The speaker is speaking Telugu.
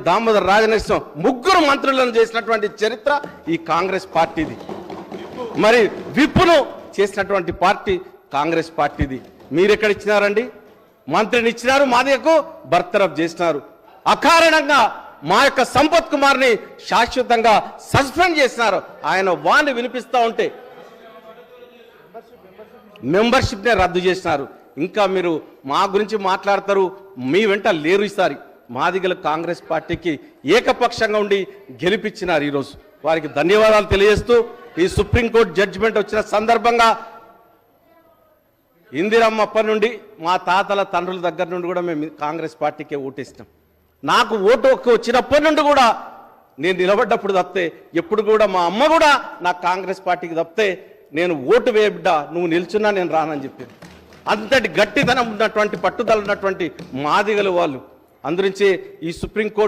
దామోదర్ రాజనరసింహ ముగ్గురు మంత్రులను చేసినటువంటి చరిత్ర ఈ కాంగ్రెస్ పార్టీది. మరి విప్పును చేసినటువంటి పార్టీ కాంగ్రెస్ పార్టీది. మీరెక్కడ ఇచ్చినారండి? మంత్రిని ఇచ్చినారు, మాదిగకు బర్తరఫ్ చేసినారు. అకారణంగా మా యొక్క సంపత్ కుమార్ని శాశ్వతంగా సస్పెండ్ చేసినారు. ఆయన వాణ్ణి వినిపిస్తూ ఉంటే మెంబర్షిప్నే రద్దు చేసినారు. ఇంకా మీరు మా గురించి మాట్లాడతారు, మీ వెంట లేరు. ఈసారి మాదిగలు కాంగ్రెస్ పార్టీకి ఏకపక్షంగా ఉండి గెలిపించినారు. ఈరోజు వారికి ధన్యవాదాలు తెలియజేస్తూ, ఈ సుప్రీంకోర్టు జడ్జిమెంట్ వచ్చిన సందర్భంగా ఇందిరమ్మ అప్పటి నుండి మా తాతల తండ్రుల దగ్గర నుండి కూడా మేము కాంగ్రెస్ పార్టీకే ఓటేసినాం. నాకు ఓటు వచ్చినప్పటి నుండి కూడా నేను నిలబడ్డప్పుడు తప్పితే ఎప్పుడు కూడా మా అమ్మ కూడా నాకు కాంగ్రెస్ పార్టీకి తప్పితే నేను ఓటు వేయ బిడ్డ, నువ్వు నిల్చున్నా నేను రానని చెప్పింది. అంతటి గట్టితనం ఉన్నటువంటి పట్టుదల ఉన్నటువంటి మాదిగలు వాళ్ళు. అందురించి ఈ సుప్రీంకోర్టు